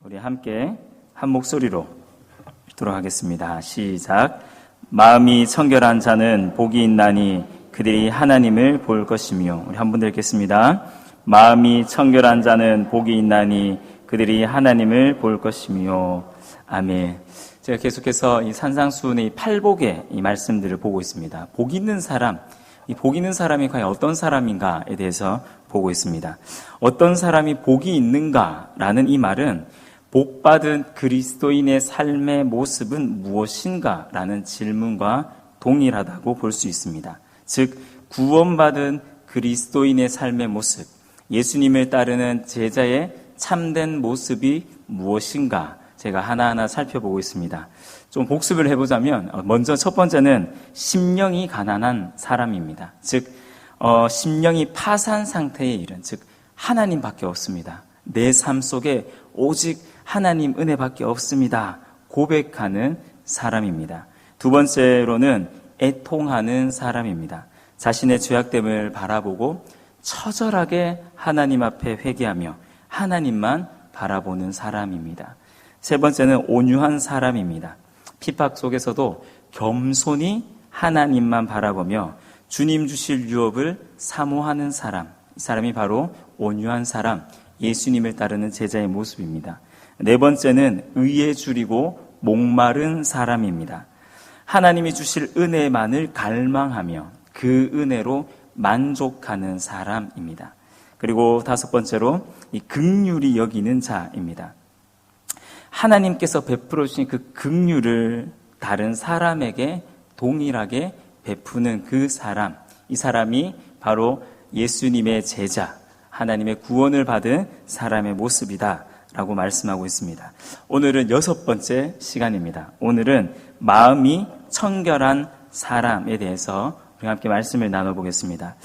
우리 함께 한 목소리로 읽도록 하겠습니다. 시작. 마음이 청결한 자는 복이 있나니 그들이 하나님을 볼 것이며. 우리 한 번 더 읽겠습니다. 마음이 청결한 자는 복이 있나니 그들이 하나님을 볼 것이며. 아멘. 제가 계속해서 이 산상수훈의 이 팔복의 이 말씀들을 보고 있습니다. 복 있는 사람, 이 복 있는 사람이 과연 어떤 사람인가에 대해서 보고 있습니다. 어떤 사람이 복이 있는가라는 이 말은 복받은 그리스도인의 삶의 모습은 무엇인가? 라는 질문과 동일하다고 볼 수 있습니다. 즉, 구원받은 그리스도인의 삶의 모습, 예수님을 따르는 제자의 참된 모습이 무엇인가? 제가 하나하나 살펴보고 있습니다. 좀 복습을 해보자면, 먼저 첫 번째는 심령이 가난한 사람입니다. 즉, 심령이 파산 상태에 이른, 즉, 하나님밖에 없습니다. 내 삶 속에 오직 하나님 은혜밖에 없습니다. 고백하는 사람입니다. 두 번째로는 애통하는 사람입니다. 자신의 죄악됨을 바라보고 처절하게 하나님 앞에 회개하며 하나님만 바라보는 사람입니다. 세 번째는 온유한 사람입니다. 핍박 속에서도 겸손히 하나님만 바라보며 주님 주실 유업을 사모하는 사람, 이 사람이 바로 온유한 사람, 예수님을 따르는 제자의 모습입니다. 네 번째는 의에 줄이고 목마른 사람입니다. 하나님이 주실 은혜만을 갈망하며 그 은혜로 만족하는 사람입니다. 그리고 다섯 번째로 이 긍휼히 여기는 자입니다. 하나님께서 베풀어 주신 그 긍휼을 다른 사람에게 동일하게 베푸는 그 사람, 이 사람이 바로 예수님의 제자, 하나님의 구원을 받은 사람의 모습이다 라고 말씀하고 있습니다. 오늘은 여섯 번째 시간입니다. 오늘은 마음이 청결한 사람에 대해서 우리 함께 말씀을 나눠보겠습니다.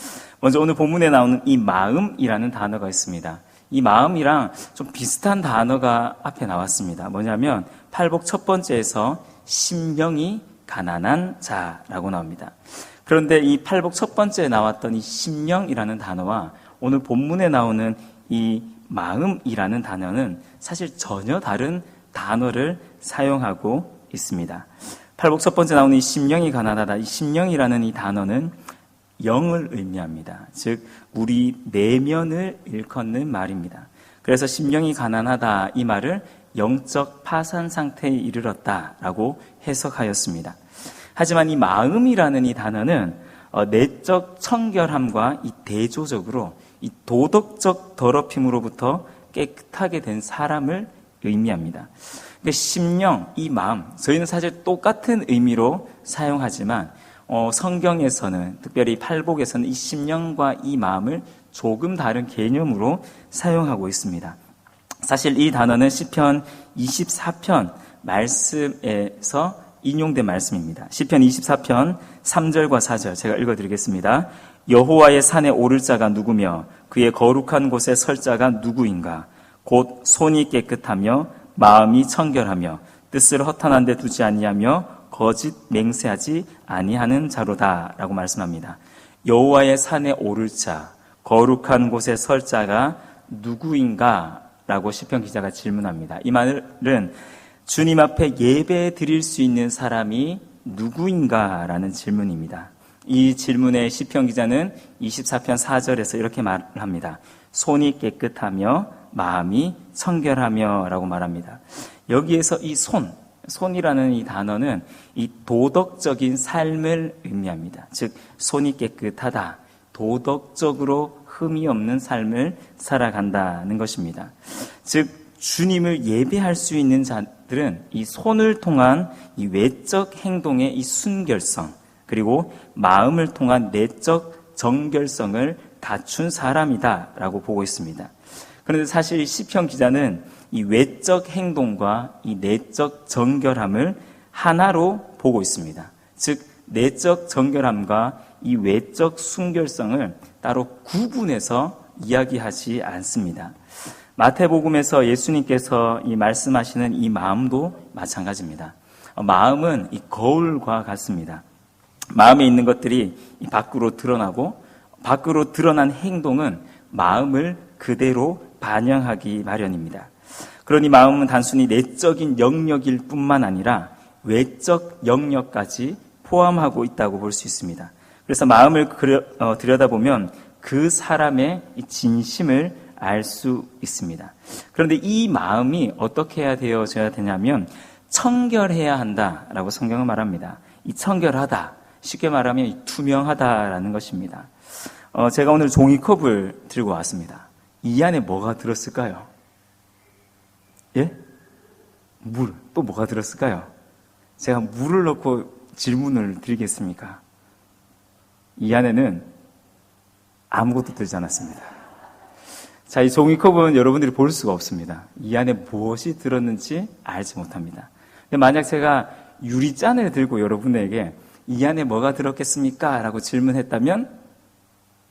먼저 오늘 본문에 나오는 이 마음이라는 단어가 있습니다. 이 마음이랑 좀 비슷한 단어가 앞에 나왔습니다. 뭐냐면 팔복 첫 번째에서 심령이 가난한 자라고 나옵니다. 그런데 이 팔복 첫 번째에 나왔던 이 심령이라는 단어와 오늘 본문에 나오는 이 마음이라는 단어는 사실 전혀 다른 단어를 사용하고 있습니다. 팔복 첫 번째 나오는 이 심령이 가난하다. 이 심령이라는 이 단어는 영을 의미합니다. 즉 우리 내면을 일컫는 말입니다. 그래서 심령이 가난하다 이 말을 영적 파산 상태에 이르렀다라고 해석하였습니다. 하지만 이 마음이라는 이 단어는 내적 청결함과 이 대조적으로 이 도덕적 더럽힘으로부터 깨끗하게 된 사람을 의미합니다. 그러니까 심령, 이 마음, 저희는 사실 똑같은 의미로 사용하지만 성경에서는 특별히 팔복에서는 이 심령과 이 마음을 조금 다른 개념으로 사용하고 있습니다. 사실 이 단어는 시편 24편 말씀에서 인용된 말씀입니다. 시편 24편 3절과 4절 제가 읽어드리겠습니다. 여호와의 산에 오를 자가 누구며 그의 거룩한 곳에 설 자가 누구인가? 곧 손이 깨끗하며 마음이 청결하며 뜻을 허탄한 데 두지 아니하며 거짓 맹세하지 아니하는 자로다 라고 말씀합니다. 여호와의 산에 오를 자, 거룩한 곳에 설 자가 누구인가? 라고 시편 기자가 질문합니다. 이 말은 주님 앞에 예배 드릴 수 있는 사람이 누구인가? 라는 질문입니다. 이 질문에 시편 기자는 24편 4절에서 이렇게 말합니다. 손이 깨끗하며 마음이 청결하며 라고 말합니다. 여기에서 이 손이라는 이 단어는 이 도덕적인 삶을 의미합니다. 즉 손이 깨끗하다, 도덕적으로 흠이 없는 삶을 살아간다는 것입니다. 즉 주님을 예배할 수 있는 자들은 이 손을 통한 이 외적 행동의 이 순결성, 그리고 마음을 통한 내적 정결성을 갖춘 사람이다라고 보고 있습니다. 그런데 사실 시편 기자는 이 외적 행동과 이 내적 정결함을 하나로 보고 있습니다. 즉 내적 정결함과 이 외적 순결성을 따로 구분해서 이야기하지 않습니다. 마태복음에서 예수님께서 이 말씀하시는 이 마음도 마찬가지입니다. 마음은 이 거울과 같습니다. 마음에 있는 것들이 밖으로 드러나고 밖으로 드러난 행동은 마음을 그대로 반영하기 마련입니다. 그러니 마음은 단순히 내적인 영역일 뿐만 아니라 외적 영역까지 포함하고 있다고 볼 수 있습니다. 그래서 마음을 들여다보면 그 사람의 진심을 알 수 있습니다. 그런데 이 마음이 어떻게 해야 되어져야 되냐면 청결해야 한다라고 성경은 말합니다. 이 청결하다, 쉽게 말하면 이 투명하다라는 것입니다. 제가 오늘 종이컵을 들고 왔습니다. 이 안에 뭐가 들었을까요? 예? 물. 또 뭐가 들었을까요? 제가 물을 넣고 질문을 드리겠습니까? 이 안에는 아무것도 들지 않았습니다. 자, 이 종이컵은 여러분들이 볼 수가 없습니다. 이 안에 무엇이 들었는지 알지 못합니다. 근데 만약 제가 유리잔을 들고 여러분에게 이 안에 뭐가 들었겠습니까? 라고 질문했다면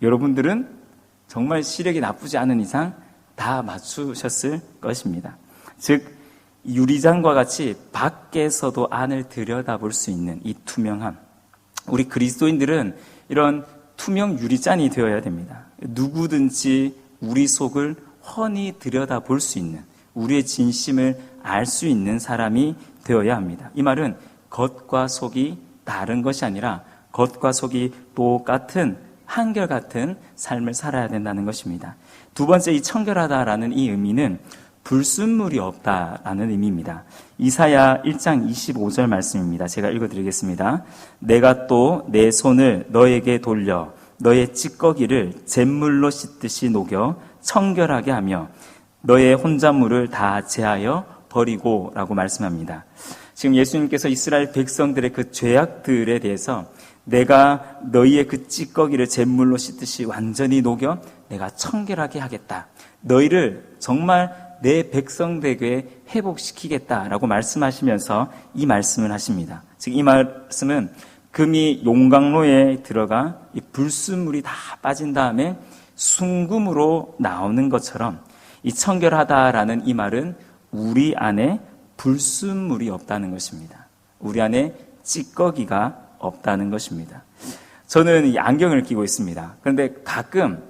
여러분들은 정말 시력이 나쁘지 않은 이상 다 맞추셨을 것입니다. 즉 유리잔과 같이 밖에서도 안을 들여다볼 수 있는 이 투명함, 우리 그리스도인들은 이런 투명 유리잔이 되어야 됩니다. 누구든지 우리 속을 훤히 들여다볼 수 있는, 우리의 진심을 알 수 있는 사람이 되어야 합니다. 이 말은 겉과 속이 다른 것이 아니라 겉과 속이 똑같은, 한결같은 삶을 살아야 된다는 것입니다. 두 번째, 이 청결하다라는 이 의미는 불순물이 없다라는 의미입니다. 이사야 1장 25절 말씀입니다. 제가 읽어드리겠습니다. 내가 또 내 손을 너에게 돌려 너의 찌꺼기를 잿물로 씻듯이 녹여 청결하게 하며 너의 혼잣물을 다 제하여 버리고 라고 말씀합니다. 지금 예수님께서 이스라엘 백성들의 그 죄악들에 대해서 내가 너희의 그 찌꺼기를 잿물로 씻듯이 완전히 녹여 내가 청결하게 하겠다. 너희를 정말 내 백성 되게 회복시키겠다라고 말씀하시면서 이 말씀을 하십니다. 즉 이 말씀은 금이 용광로에 들어가 이 불순물이 다 빠진 다음에 순금으로 나오는 것처럼 이 청결하다라는 이 말은 우리 안에 불순물이 없다는 것입니다. 우리 안에 찌꺼기가 없다는 것입니다. 저는 이 안경을 끼고 있습니다. 그런데 가끔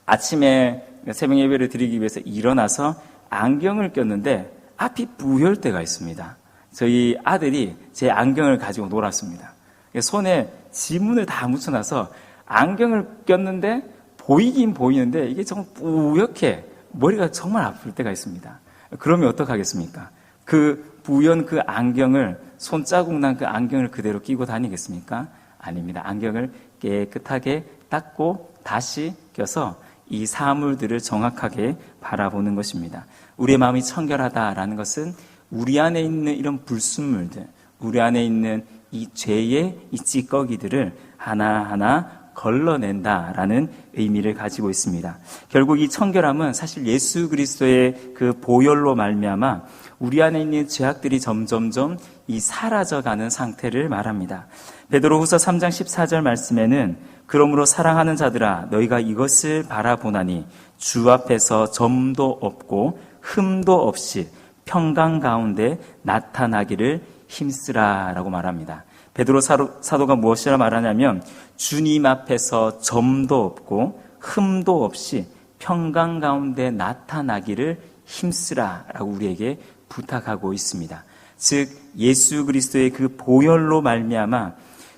아침에 새벽 예배를 드리기 위해서 일어나서 안경을 꼈는데 앞이 부을 때가 있습니다. 저희 아들이 제 안경을 가지고 놀았습니다. 손에 지문을 다 묻혀놔서 안경을 꼈는데 보이긴 보이는데 이게 정말 뿌옇게 머리가 정말 아플 때가 있습니다. 그러면 어떡하겠습니까? 그 뿌연 그 안경을, 손자국 난 그 안경을 그대로 끼고 다니겠습니까? 아닙니다. 안경을 깨끗하게 닦고 다시 껴서 이 사물들을 정확하게 바라보는 것입니다. 우리의 마음이 청결하다라는 것은 우리 안에 있는 이런 불순물들, 우리 안에 있는 이 죄의 이 찌꺼기들을 하나하나 걸러낸다라는 의미를 가지고 있습니다. 결국 이 청결함은 사실 예수 그리스도의 그 보혈로 말미암아 우리 안에 있는 죄악들이 점점점 이 사라져가는 상태를 말합니다. 베드로후서 3장 14절 말씀에는 그러므로 사랑하는 자들아 너희가 이것을 바라보나니 주 앞에서 점도 없고 흠도 없이 평강 가운데 나타나기를 힘쓰라라고 말합니다. 베드로 사도가 무엇이라 말하냐면 주님 앞에서 점도 없고 흠도 없이 평강 가운데 나타나기를 힘쓰라라고 우리에게 부탁하고 있습니다. 즉 예수 그리스도의 그 보혈로 말미암아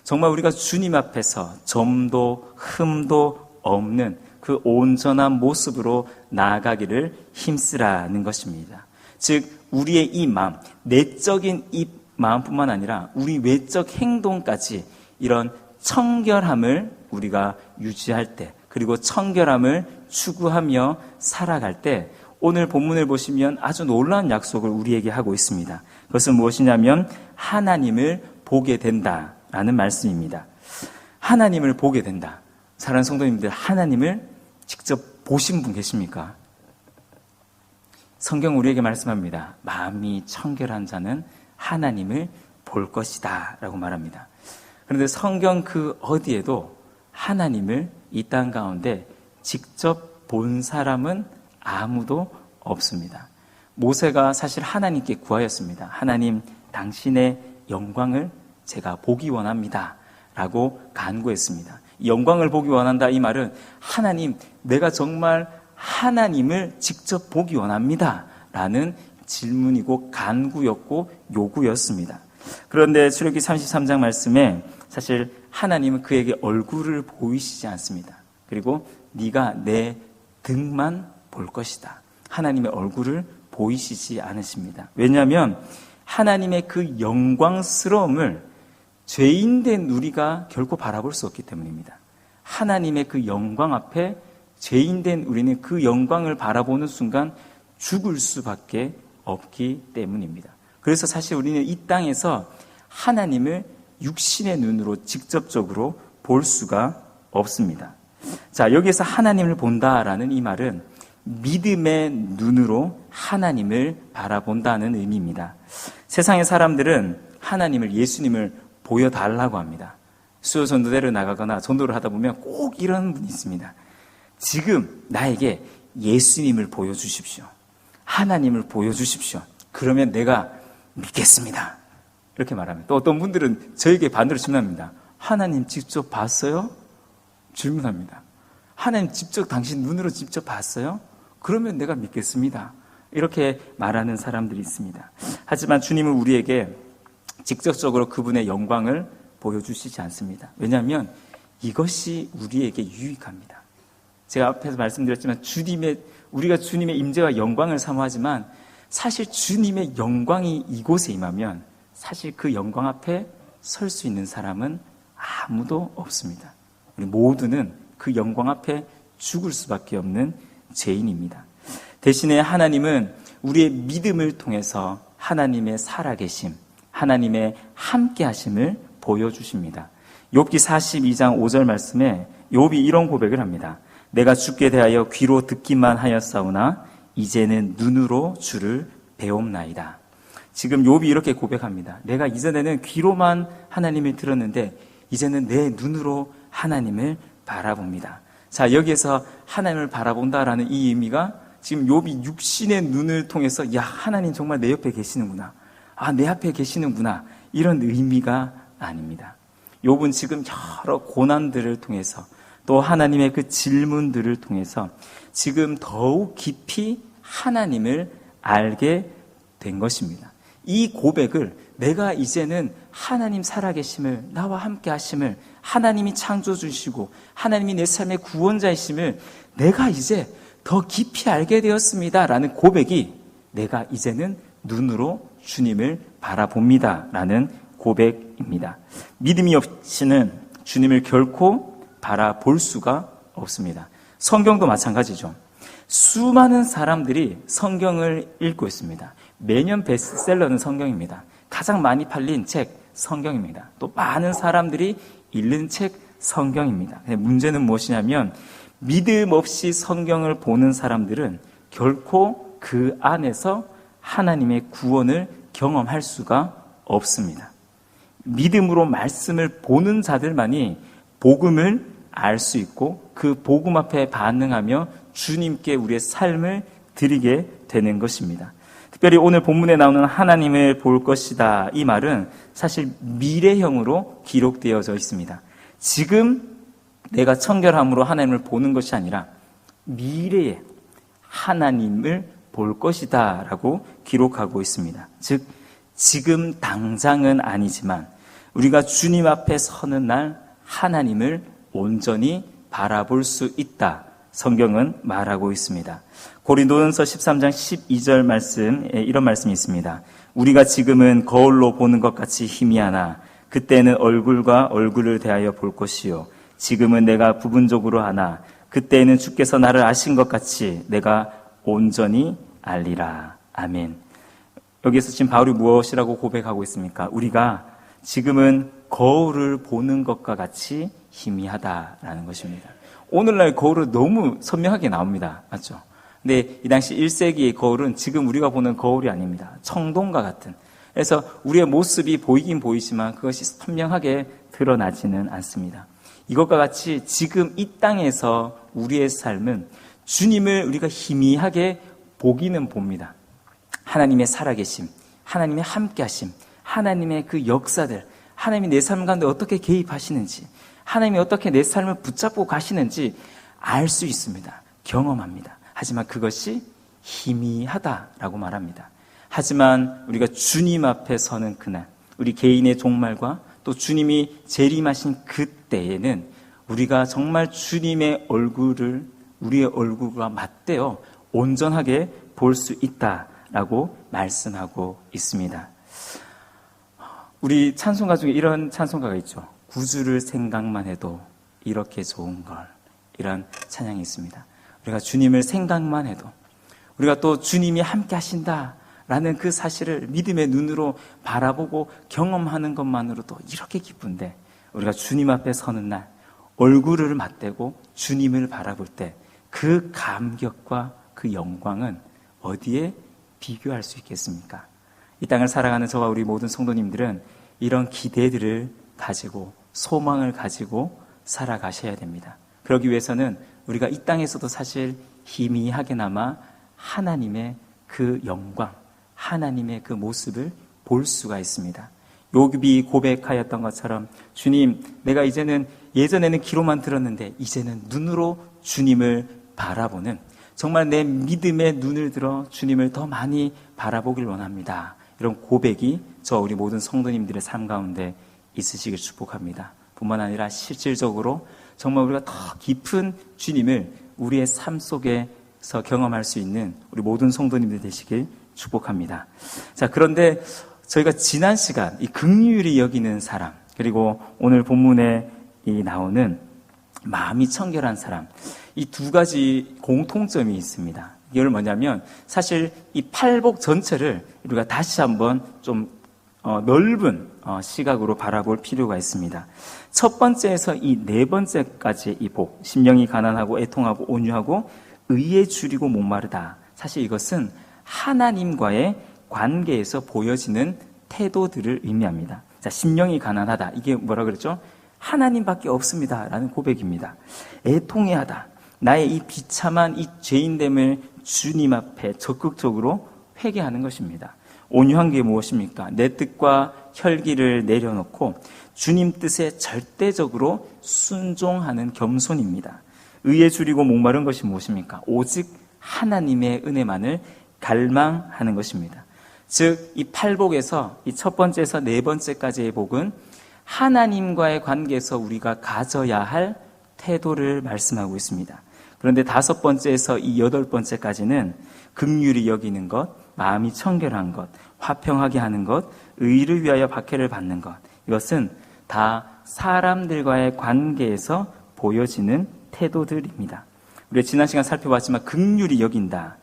정말 우리가 주님 앞에서 점도 흠도 없는 그 온전한 모습으로 나아가기를 힘쓰라는 것입니다. 즉 우리의 이 마음, 내적인 이 마음뿐만 아니라 우리 외적 행동까지 이런 청결함을 우리가 유지할 때, 그리고 청결함을 추구하며 살아갈 때 오늘 본문을 보시면 아주 놀라운 약속을 우리에게 하고 있습니다. 그것은 무엇이냐면 하나님을 보게 된다라는 말씀입니다. 하나님을 보게 된다. 사랑하는 성도님들, 하나님을 직접 보신 분 계십니까? 성경 우리에게 말씀합니다. 마음이 청결한 자는 하나님을 볼 것이다 라고 말합니다. 그런데 성경 그 어디에도 하나님을 이 땅 가운데 직접 본 사람은 아무도 없습니다. 모세가 사실 하나님께 구하였습니다. 하나님, 당신의 영광을 제가 보기 원합니다 라고 간구했습니다. 영광을 보기 원한다 이 말은 하나님, 내가 정말 하나님을 직접 보기 원합니다 라는 질문이고 간구였고 요구였습니다. 그런데 출애굽기 33장 말씀에 사실 하나님은 그에게 얼굴을 보이시지 않습니다. 그리고 네가 내 등만 볼 것이다. 하나님의 얼굴을 보이시지 않으십니다. 왜냐하면 하나님의 그 영광스러움을 죄인된 우리가 결코 바라볼 수 없기 때문입니다. 하나님의 그 영광 앞에 죄인된 우리는 그 영광을 바라보는 순간 죽을 수밖에 없기 때문입니다. 그래서 사실 우리는 이 땅에서 하나님을 육신의 눈으로 직접적으로 볼 수가 없습니다. 자, 여기에서 하나님을 본다라는 이 말은 믿음의 눈으로 하나님을 바라본다는 의미입니다. 세상의 사람들은 하나님을, 예수님을 보여달라고 합니다. 수요 전도대를 나가거나 전도를 하다 보면 꼭 이런 분이 있습니다. 지금 나에게 예수님을 보여주십시오. 하나님을 보여주십시오. 그러면 내가 믿겠습니다. 이렇게 말합니다. 또 어떤 분들은 저에게 반대로 질문합니다. 하나님 직접 봤어요? 질문합니다. 하나님 직접 당신 눈으로 직접 봤어요? 그러면 내가 믿겠습니다. 이렇게 말하는 사람들이 있습니다. 하지만 주님은 우리에게 직접적으로 그분의 영광을 보여주시지 않습니다. 왜냐하면 이것이 우리에게 유익합니다. 제가 앞에서 말씀드렸지만 우리가 주님의 임재와 영광을 사모하지만 사실 주님의 영광이 이곳에 임하면 사실 그 영광 앞에 설 수 있는 사람은 아무도 없습니다. 우리 모두는 그 영광 앞에 죽을 수밖에 없는 죄인입니다. 대신에 하나님은 우리의 믿음을 통해서 하나님의 살아계심, 하나님의 함께하심을 보여주십니다. 욥기 42장 5절 말씀에 욥이 이런 고백을 합니다. 내가 주께 대하여 귀로 듣기만 하였사오나 이제는 눈으로 주를 배옵나이다. 지금 욥이 이렇게 고백합니다. 내가 이전에는 귀로만 하나님을 들었는데 이제는 내 눈으로 하나님을 바라봅니다. 자, 여기에서 하나님을 바라본다라는 이 의미가 지금 욥이 육신의 눈을 통해서 야, 하나님 정말 내 옆에 계시는구나. 아, 내 앞에 계시는구나. 이런 의미가 아닙니다. 욥은 지금 여러 고난들을 통해서 또 하나님의 그 질문들을 통해서 지금 더욱 깊이 하나님을 알게 된 것입니다. 이 고백을 내가 이제는 하나님 살아계심을, 나와 함께 하심을, 하나님이 창조주시고 하나님이 내 삶의 구원자이심을 내가 이제 더 깊이 알게 되었습니다 라는 고백이 내가 이제는 눈으로 주님을 바라봅니다 라는 고백입니다. 믿음이 없이는 주님을 결코 바라볼 수가 없습니다. 성경도 마찬가지죠. 수많은 사람들이 성경을 읽고 있습니다. 매년 베스트셀러는 성경입니다. 가장 많이 팔린 책 성경입니다. 또 많은 사람들이 읽는 책 성경입니다. 문제는 무엇이냐면 믿음 없이 성경을 보는 사람들은 결코 그 안에서 하나님의 구원을 경험할 수가 없습니다. 믿음으로 말씀을 보는 자들만이 복음을 알 수 있고 그 복음 앞에 반응하며 주님께 우리의 삶을 드리게 되는 것입니다. 특별히 오늘 본문에 나오는 하나님을 볼 것이다. 이 말은 사실 미래형으로 기록되어져 있습니다. 지금 내가 청결함으로 하나님을 보는 것이 아니라 미래에 하나님을 볼 것이다 라고 기록하고 있습니다. 즉 지금 당장은 아니지만 우리가 주님 앞에 서는 날 하나님을 온전히 바라볼 수 있다. 성경은 말하고 있습니다. 고린도전서 13장 12절 말씀에 이런 말씀이 있습니다. 우리가 지금은 거울로 보는 것 같이 희미하나 그때는 얼굴과 얼굴을 대하여 볼 것이요 지금은 내가 부분적으로 하나 그때는 주께서 나를 아신 것 같이 내가 온전히 알리라. 아멘. 여기서 지금 바울이 무엇이라고 고백하고 있습니까? 우리가 지금은 거울을 보는 것과 같이 희미하다라는 것입니다. 오늘날 거울은 너무 선명하게 나옵니다. 맞죠? 근데 이 당시 1세기의 거울은 지금 우리가 보는 거울이 아닙니다. 청동과 같은. 그래서 우리의 모습이 보이긴 보이지만 그것이 선명하게 드러나지는 않습니다. 이것과 같이 지금 이 땅에서 우리의 삶은 주님을 우리가 희미하게 보기는 봅니다. 하나님의 살아계심, 하나님의 함께하심, 하나님의 그 역사들, 하나님이 내 삶 가운데 어떻게 개입하시는지, 하나님이 어떻게 내 삶을 붙잡고 가시는지 알 수 있습니다. 경험합니다. 하지만 그것이 희미하다라고 말합니다. 하지만 우리가 주님 앞에 서는 그날, 우리 개인의 종말과 또 주님이 재림하신 그때에는 우리가 정말 주님의 얼굴을 우리의 얼굴과 맞대어 온전하게 볼 수 있다라고 말씀하고 있습니다. 우리 찬송가 중에 이런 찬송가가 있죠. 구주를 생각만 해도 이렇게 좋은 걸, 이런 찬양이 있습니다. 우리가 주님을 생각만 해도, 우리가 또 주님이 함께 하신다라는 그 사실을 믿음의 눈으로 바라보고 경험하는 것만으로도 이렇게 기쁜데, 우리가 주님 앞에 서는 날 얼굴을 맞대고 주님을 바라볼 때 그 감격과 그 영광은 어디에 비교할 수 있겠습니까? 이 땅을 살아가는 저와 우리 모든 성도님들은 이런 기대들을 가지고 소망을 가지고 살아가셔야 됩니다. 그러기 위해서는 우리가 이 땅에서도 사실 희미하게나마 하나님의 그 영광, 하나님의 그 모습을 볼 수가 있습니다. 욥이 고백하였던 것처럼 주님, 내가 이제는 예전에는 귀로만 들었는데 이제는 눈으로 주님을 바라보는, 정말 내 믿음의 눈을 들어 주님을 더 많이 바라보길 원합니다. 이런 고백이 저 우리 모든 성도님들의 삶 가운데 있으시길 축복합니다. 뿐만 아니라 실질적으로 정말 우리가 더 깊은 주님을 우리의 삶 속에서 경험할 수 있는 우리 모든 성도님들 되시길 축복합니다. 자, 그런데 저희가 지난 시간 이 긍휼히 여기는 사람, 그리고 오늘 본문에 나오는 마음이 청결한 사람, 이 두 가지 공통점이 있습니다. 이걸 뭐냐면 사실 이 팔복 전체를 우리가 다시 한번 좀 넓은 시각으로 바라볼 필요가 있습니다. 첫 번째에서 이 네 번째까지 이 복, 심령이 가난하고 애통하고 온유하고 의에 줄이고 목마르다. 사실 이것은 하나님과의 관계에서 보여지는 태도들을 의미합니다. 자, 심령이 가난하다. 이게 뭐라 그랬죠? 하나님밖에 없습니다. 라는 고백입니다. 애통해하다. 나의 이 비참한 이 죄인됨을 주님 앞에 적극적으로 회개하는 것입니다. 온유한 게 무엇입니까? 내 뜻과 혈기를 내려놓고 주님 뜻에 절대적으로 순종하는 겸손입니다. 의에 줄이고 목마른 것이 무엇입니까? 오직 하나님의 은혜만을 갈망하는 것입니다. 즉, 이 팔복에서 이 첫 번째에서 네 번째까지의 복은 하나님과의 관계에서 우리가 가져야 할 태도를 말씀하고 있습니다. 그런데 다섯 번째에서 이 여덟 번째까지는 긍휼히 여기는 것, 마음이 청결한 것, 화평하게 하는 것, 의를 위하여 박해를 받는 것, 이것은 다 사람들과의 관계에서 보여지는 태도들입니다. 우리가 지난 시간 살펴봤지만 긍휼히 여긴다.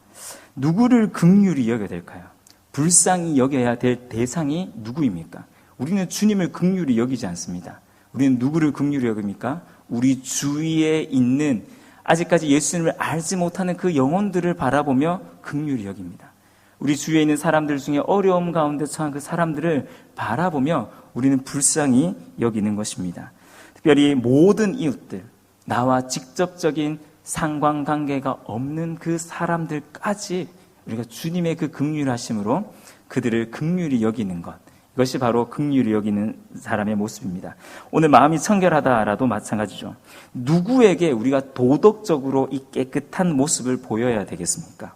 누구를 긍휼히 여겨야 될까요? 불쌍히 여겨야 될 대상이 누구입니까? 우리는 주님을 긍휼히 여기지 않습니다. 우리는 누구를 긍휼히 여깁니까? 우리 주위에 있는 아직까지 예수님을 알지 못하는 그 영혼들을 바라보며 긍휼히 여깁니다. 우리 주위에 있는 사람들 중에 어려움 가운데 처한 그 사람들을 바라보며 우리는 불쌍히 여기는 것입니다. 특별히 모든 이웃들, 나와 직접적인 상관관계가 없는 그 사람들까지 우리가 주님의 그 긍휼하심으로 그들을 긍휼히 여기는 것, 이것이 바로 긍휼히 여기는 사람의 모습입니다. 오늘 마음이 청결하다라도 마찬가지죠. 누구에게 우리가 도덕적으로 이 깨끗한 모습을 보여야 되겠습니까?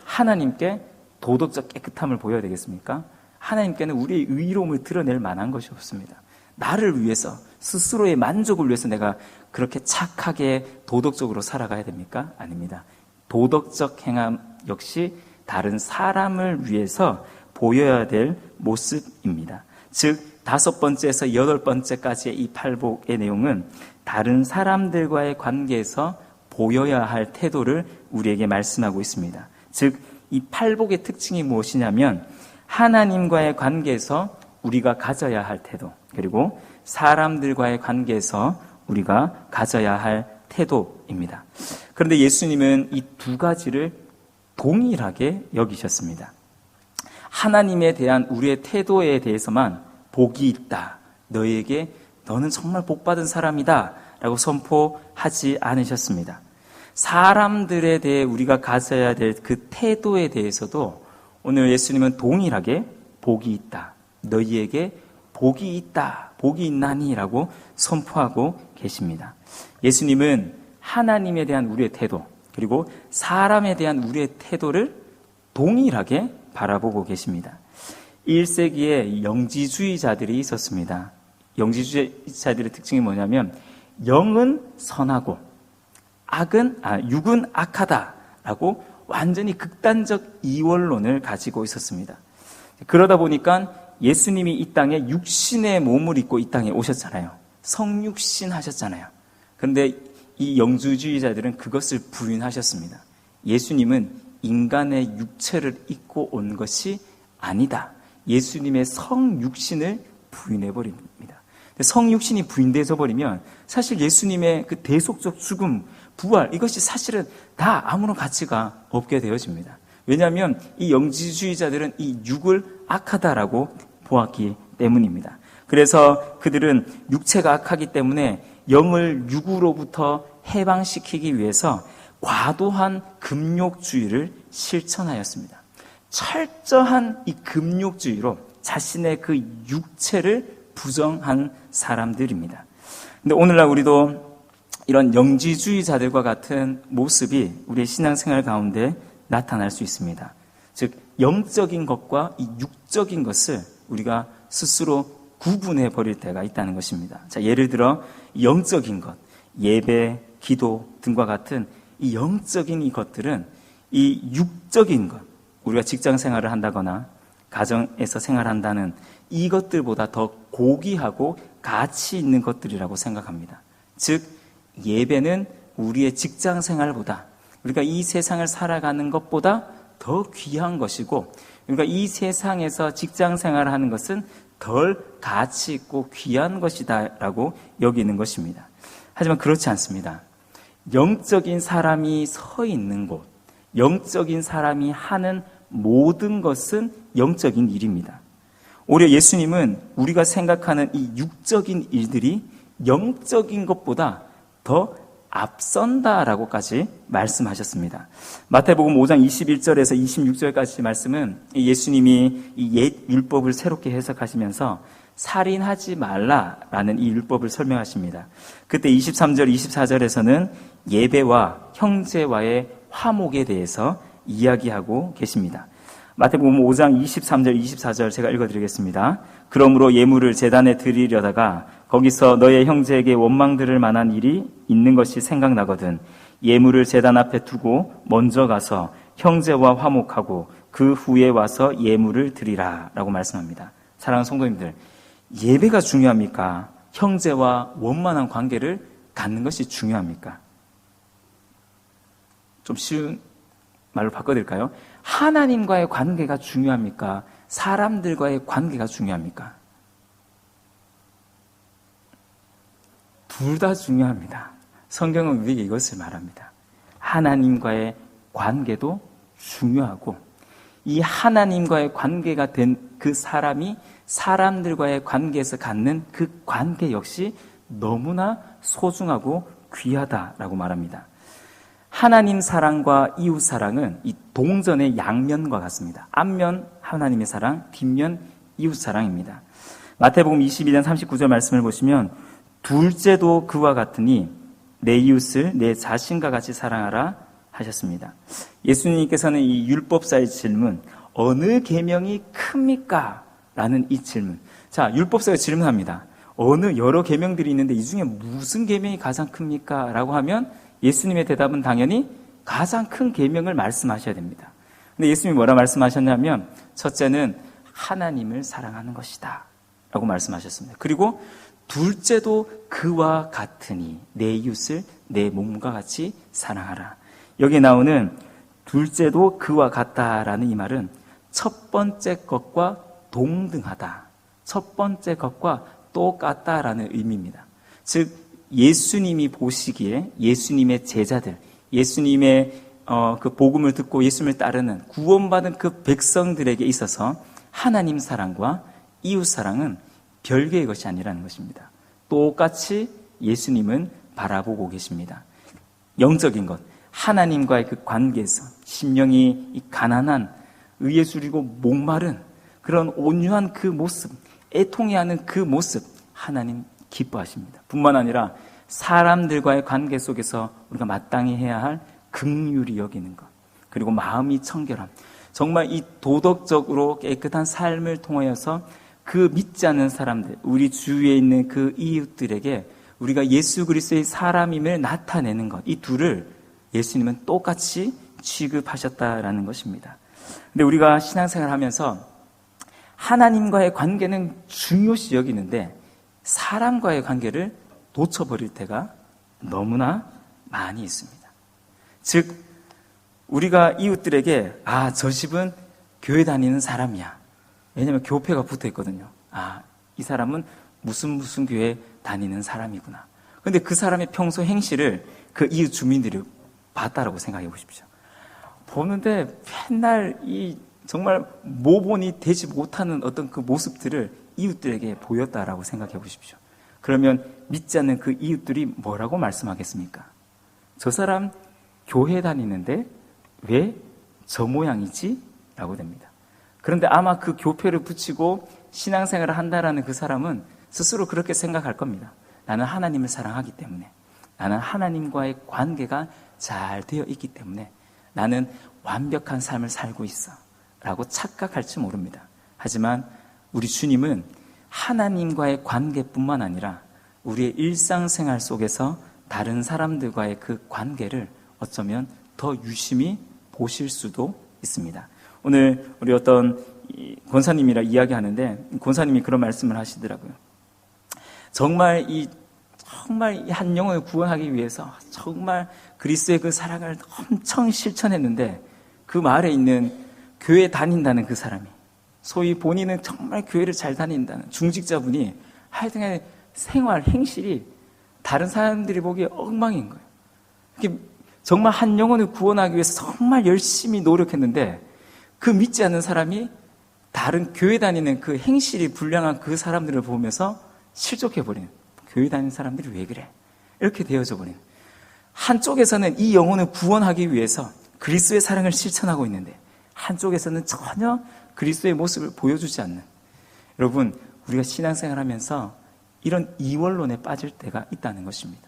하나님께 도덕적 깨끗함을 보여야 되겠습니까? 하나님께는 우리의 의로움을 드러낼 만한 것이 없습니다. 나를 위해서, 스스로의 만족을 위해서 내가 그렇게 착하게 도덕적으로 살아가야 됩니까? 아닙니다. 도덕적 행함 역시 다른 사람을 위해서 보여야 될 모습입니다. 즉, 다섯 번째에서 여덟 번째까지의 이 팔복의 내용은 다른 사람들과의 관계에서 보여야 할 태도를 우리에게 말씀하고 있습니다. 즉, 이 팔복의 특징이 무엇이냐면 하나님과의 관계에서 우리가 가져야 할 태도, 그리고 사람들과의 관계에서 우리가 가져야 할 태도입니다. 그런데 예수님은 이 두 가지를 동일하게 여기셨습니다. 하나님에 대한 우리의 태도에 대해서만 복이 있다, 너는 정말 복받은 사람이다 라고 선포하지 않으셨습니다. 사람들에 대해 우리가 가져야 될 그 태도에 대해서도 오늘 예수님은 동일하게 복이 있다, 너희에게 복이 있다, 복이 있나니 라고 선포하고 계십니다. 예수님은 하나님에 대한 우리의 태도, 그리고 사람에 대한 우리의 태도를 동일하게 바라보고 계십니다. 1세기에 영지주의자들이 있었습니다. 영지주의자들의 특징이 뭐냐면 영은 선하고 육은 악하다라고 완전히 극단적 이원론을 가지고 있었습니다. 그러다 보니까 예수님이 이 땅에 육신의 몸을 입고 이 땅에 오셨잖아요. 성육신 하셨잖아요. 그런데 이 영지주의자들은 그것을 부인하셨습니다. 예수님은 인간의 육체를 입고 온 것이 아니다. 예수님의 성육신을 부인해버립니다. 성육신이 부인돼서 버리면 사실 예수님의 그 대속적 죽음, 부활, 이것이 사실은 다 아무런 가치가 없게 되어집니다. 왜냐하면 이 영지주의자들은 이 육을 악하다라고 보았기 때문입니다. 그래서 그들은 육체가 악하기 때문에 영을 육으로부터 해방시키기 위해서 과도한 금욕주의를 실천하였습니다. 철저한 이 금욕주의로 자신의 그 육체를 부정한 사람들입니다. 근데 오늘날 우리도 이런 영지주의자들과 같은 모습이 우리의 신앙생활 가운데 나타날 수 있습니다. 즉 영적인 것과 이 육적인 것을 우리가 스스로 구분해 버릴 때가 있다는 것입니다. 자, 예를 들어 영적인 것, 예배, 기도 등과 같은 이 영적인 이 것들은 이 육적인 것, 우리가 직장 생활을 한다거나 가정에서 생활한다는 이것들보다 더 고귀하고 가치 있는 것들이라고 생각합니다. 즉 예배는 우리의 직장 생활보다, 우리가 이 세상을 살아가는 것보다 더 귀한 것이고, 그러니까 이 세상에서 직장 생활을 하는 것은 덜 가치 있고 귀한 것이다라고 여기는 것입니다. 하지만 그렇지 않습니다. 영적인 사람이 서 있는 곳, 영적인 사람이 하는 모든 것은 영적인 일입니다. 오히려 예수님은 우리가 생각하는 이 육적인 일들이 영적인 것보다 더 앞선다라고까지 말씀하셨습니다. 마태복음 5장 21절에서 26절까지 말씀은 예수님이 이 옛 율법을 새롭게 해석하시면서 살인하지 말라라는 이 율법을 설명하십니다. 그때 23절, 24절에서는 예배와 형제와의 화목에 대해서 이야기하고 계십니다. 마태복음 5장 23절, 24절 제가 읽어드리겠습니다. 그러므로 예물을 제단에 드리려다가 거기서 너의 형제에게 원망 들을 만한 일이 있는 것이 생각나거든 예물을 제단 앞에 두고 먼저 가서 형제와 화목하고 그 후에 와서 예물을 드리라 라고 말씀합니다. 사랑하는 성도님들, 예배가 중요합니까? 형제와 원만한 관계를 갖는 것이 중요합니까? 좀 쉬운 말로 바꿔드릴까요? 하나님과의 관계가 중요합니까? 사람들과의 관계가 중요합니까? 둘 다 중요합니다. 성경은 우리에게 이것을 말합니다. 하나님과의 관계도 중요하고 이 하나님과의 관계가 된 그 사람이 사람들과의 관계에서 갖는 그 관계 역시 너무나 소중하고 귀하다라고 말합니다. 하나님 사랑과 이웃 사랑은 이 동전의 양면과 같습니다. 앞면 하나님의 사랑, 뒷면 이웃 사랑입니다. 마태복음 22장 39절 말씀을 보시면 둘째도 그와 같으니 내 이웃을 내 자신과 같이 사랑하라 하셨습니다. 예수님께서는 이 율법사의 질문, 어느 계명이 큽니까? 라는 이 질문. 자, 율법사가 질문합니다. 어느 여러 계명들이 있는데 이 중에 무슨 계명이 가장 큽니까? 라고 하면 예수님의 대답은 당연히 가장 큰 계명을 말씀하셔야 됩니다. 근데 예수님이 뭐라 말씀하셨냐면 첫째는 하나님을 사랑하는 것이다 라고 말씀하셨습니다. 그리고 둘째도 그와 같으니 내 이웃을 내 몸과 같이 사랑하라. 여기 나오는 둘째도 그와 같다라는 이 말은 첫 번째 것과 동등하다, 첫 번째 것과 똑같다라는 의미입니다. 즉 예수님이 보시기에 예수님의 제자들, 예수님의 그 복음을 듣고 예수님을 따르는 구원받은 그 백성들에게 있어서 하나님 사랑과 이웃 사랑은 별개의 것이 아니라는 것입니다. 똑같이 예수님은 바라보고 계십니다. 영적인 것, 하나님과의 그 관계에서 심령이 이 가난한, 의에 줄이고 목마른 그런 온유한 그 모습, 애통해하는 그 모습 하나님 기뻐하십니다. 뿐만 아니라 사람들과의 관계 속에서 우리가 마땅히 해야 할 긍휼히 여기는 것, 그리고 마음이 청결함. 정말 이 도덕적으로 깨끗한 삶을 통하여서 그 믿지 않는 사람들, 우리 주위에 있는 그 이웃들에게 우리가 예수 그리스도의 사람임을 나타내는 것, 이 둘을 예수님은 똑같이 취급하셨다라는 것입니다. 근데 우리가 신앙생활을 하면서 하나님과의 관계는 중요시 여기는데 사람과의 관계를 놓쳐버릴 때가 너무나 많이 있습니다. 즉, 우리가 이웃들에게 저 집은 교회 다니는 사람이야. 왜냐하면 교패가 붙어 있거든요. 이 사람은 무슨 교회 다니는 사람이구나. 그런데 그 사람의 평소 행실을 그 이웃 주민들이 봤다라고 생각해 보십시오. 보는데 맨날 정말 모본이 되지 못하는 어떤 그 모습들을 이웃들에게 보였다라고 생각해 보십시오. 그러면 믿지 않는 그 이웃들이 뭐라고 말씀하겠습니까? 저 사람 교회 다니는데 왜 저 모양이지? 라고 됩니다. 그런데 아마 그 교표를 붙이고 신앙생활을 한다라는 그 사람은 스스로 그렇게 생각할 겁니다. 나는 하나님을 사랑하기 때문에, 나는 하나님과의 관계가 잘 되어 있기 때문에 나는 완벽한 삶을 살고 있어 라고 착각할지 모릅니다. 하지만 우리 주님은 하나님과의 관계뿐만 아니라 우리의 일상생활 속에서 다른 사람들과의 그 관계를 어쩌면 더 유심히 보실 수도 있습니다. 오늘 우리 어떤 권사님이랑 이야기하는데 권사님이 그런 말씀을 하시더라고요. 정말 이 한 영혼을 구원하기 위해서 정말 그리스도의 그 사랑을 엄청 실천했는데 그 마을에 있는 교회 다닌다는 그 사람이, 소위 본인은 정말 교회를 잘 다닌다는 중직자분이 하여튼 생활, 행실이 다른 사람들이 보기에 엉망인 거예요. 정말 한 영혼을 구원하기 위해서 정말 열심히 노력했는데 그 믿지 않는 사람이 다른 교회 다니는 그 행실이 불량한 그 사람들을 보면서 실족해버리는, 교회 다니는 사람들이 왜 그래? 이렇게 되어져 버리는. 한쪽에서는 이 영혼을 구원하기 위해서 그리스도의 사랑을 실천하고 있는데 한쪽에서는 전혀 그리스도의 모습을 보여주지 않는. 여러분, 우리가 신앙생활하면서 이런 이원론에 빠질 때가 있다는 것입니다.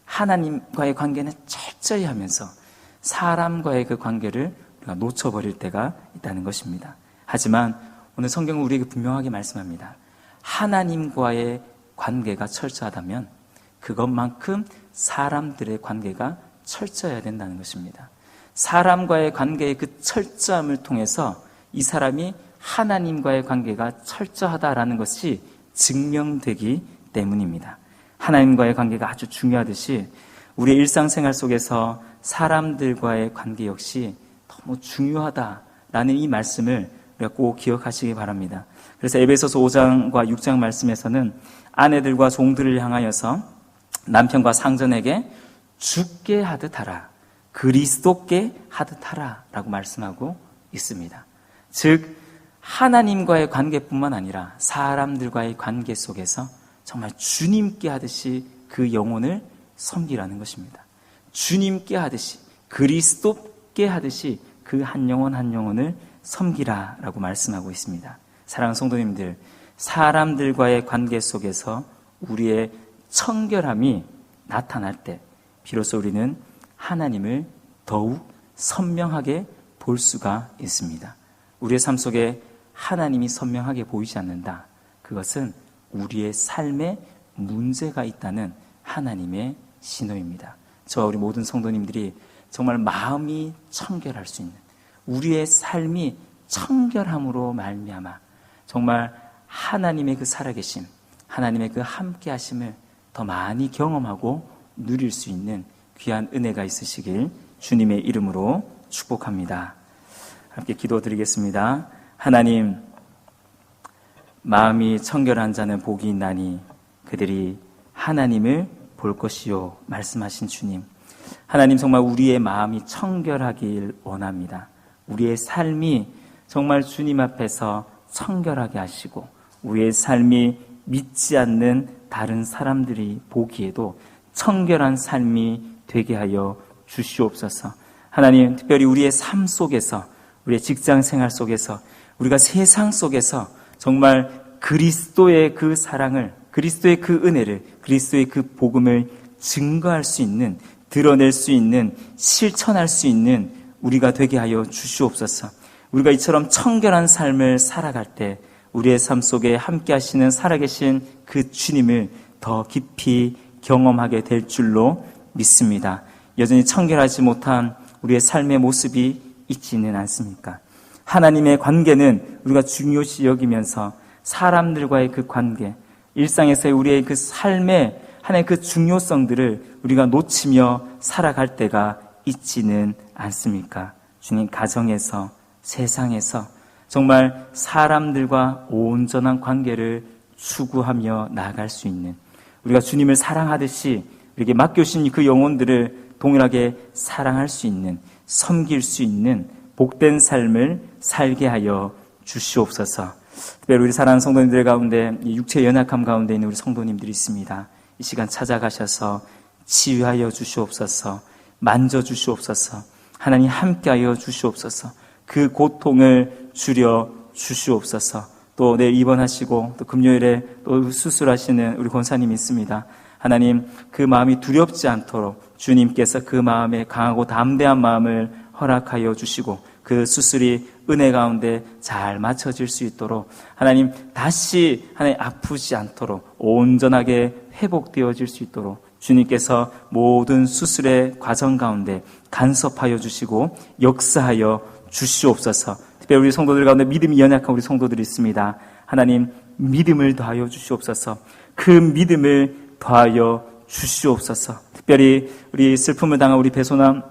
하나님과의 관계는 철저히 하면서 사람과의 그 관계를 우리가 놓쳐버릴 때가 있다는 것입니다. 하지만 오늘 성경은 우리에게 분명하게 말씀합니다. 하나님과의 관계가 철저하다면 그것만큼 사람들의 관계가 철저해야 된다는 것입니다. 사람과의 관계의 그 철저함을 통해서 이 사람이 하나님과의 관계가 철저하다라는 것이 증명되기 때문입니다. 하나님과의 관계가 아주 중요하듯이 우리의 일상생활 속에서 사람들과의 관계 역시 너무 중요하다라는 이 말씀을 우리가 꼭 기억하시기 바랍니다. 그래서 에베소서 5장과 6장 말씀에서는 아내들과 종들을 향하여서 남편과 상전에게 주께 하듯 하라, 그리스도께 하듯 하라 라고 말씀하고 있습니다. 즉 하나님과의 관계뿐만 아니라 사람들과의 관계 속에서 정말 주님께 하듯이 그 영혼을 섬기라는 것입니다. 주님께 하듯이, 그리스도께 하듯이 그 한 영혼 한 영혼을 섬기라라고 말씀하고 있습니다. 사랑하는 성도님들, 사람들과의 관계 속에서 우리의 청결함이 나타날 때 비로소 우리는 하나님을 더욱 선명하게 볼 수가 있습니다. 우리의 삶 속에 하나님이 선명하게 보이지 않는다. 그것은 우리의 삶에 문제가 있다는 하나님의 신호입니다. 저와 우리 모든 성도님들이 정말 마음이 청결할 수 있는, 우리의 삶이 청결함으로 말미암아 정말 하나님의 그 살아계심, 하나님의 그 함께하심을 더 많이 경험하고 누릴 수 있는 귀한 은혜가 있으시길 주님의 이름으로 축복합니다. 함께 기도드리겠습니다. 하나님, 마음이 청결한 자는 복이 있나니 그들이 하나님을 볼 것이요 말씀하신 주님, 하나님 정말 우리의 마음이 청결하길 원합니다. 우리의 삶이 정말 주님 앞에서 청결하게 하시고 우리의 삶이 믿지 않는 다른 사람들이 보기에도 청결한 삶이 되게 하여 주시옵소서. 하나님, 특별히 우리의 삶 속에서, 우리의 직장 생활 속에서, 우리가 세상 속에서 정말 그리스도의 그 사랑을, 그리스도의 그 은혜를, 그리스도의 그 복음을 증거할 수 있는, 드러낼 수 있는, 실천할 수 있는 우리가 되게 하여 주시옵소서. 우리가 이처럼 청결한 삶을 살아갈 때 우리의 삶 속에 함께 하시는 살아계신 그 주님을 더 깊이 경험하게 될 줄로 믿습니다. 여전히 청결하지 못한 우리의 삶의 모습이 있지는 않습니까? 하나님의 관계는 우리가 중요시 여기면서 사람들과의 그 관계, 일상에서의 우리의 그 삶의 하나의 그 중요성들을 우리가 놓치며 살아갈 때가 있지는 않습니까? 주님, 가정에서, 세상에서 정말 사람들과 온전한 관계를 추구하며 나아갈 수 있는, 우리가 주님을 사랑하듯이 우리에게 맡겨주신 그 영혼들을 동일하게 사랑할 수 있는, 섬길 수 있는 복된 삶을 살게 하여 주시옵소서. 특별히 우리 사랑하는 성도님들 가운데 육체의 연약함 가운데 있는 우리 성도님들이 있습니다. 이 시간 찾아가셔서 치유하여 주시옵소서, 만져주시옵소서, 하나님 함께하여 주시옵소서, 그 고통을 줄여 주시옵소서. 또 내일 입원하시고 또 금요일에 또 수술하시는 우리 권사님이 있습니다. 하나님, 그 마음이 두렵지 않도록 주님께서 그 마음에 강하고 담대한 마음을 허락하여 주시고 그 수술이 은혜 가운데 잘 맞춰질 수 있도록 하나님, 다시 하나님 아프지 않도록 온전하게 회복되어질 수 있도록 주님께서 모든 수술의 과정 가운데 간섭하여 주시고 역사하여 주시옵소서. 특별히 우리 성도들 가운데 믿음이 연약한 우리 성도들이 있습니다. 하나님, 믿음을 더하여 주시옵소서. 그 믿음을 더하여 주시옵소서. 특별히 우리 슬픔을 당한 우리 배소남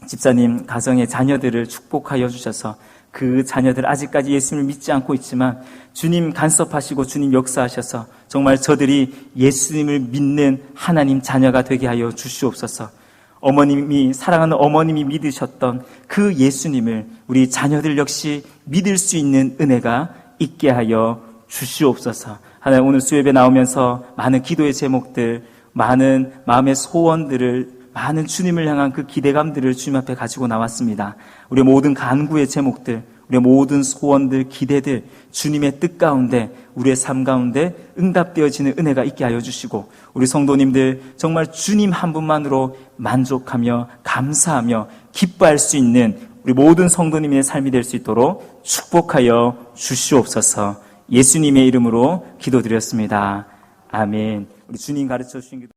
집사님 가정의 자녀들을 축복하여 주셔서 그 자녀들 아직까지 예수님을 믿지 않고 있지만 주님 간섭하시고 주님 역사하셔서 정말 저들이 예수님을 믿는 하나님 자녀가 되게 하여 주시옵소서. 어머님이, 사랑하는 어머님이 믿으셨던 그 예수님을 우리 자녀들 역시 믿을 수 있는 은혜가 있게 하여 주시옵소서. 하나님, 오늘 수요예배 나오면서 많은 기도의 제목들, 많은 마음의 소원들을, 많은 주님을 향한 그 기대감들을 주님 앞에 가지고 나왔습니다. 우리의 모든 간구의 제목들, 우리의 모든 소원들, 기대들, 주님의 뜻 가운데, 우리의 삶 가운데 응답되어지는 은혜가 있게 하여 주시고, 우리 성도님들 정말 주님 한 분만으로 만족하며 감사하며 기뻐할 수 있는 우리 모든 성도님의 삶이 될 수 있도록 축복하여 주시옵소서. 예수님의 이름으로 기도드렸습니다. 아멘. 우리 주님 가르쳐 주신 기도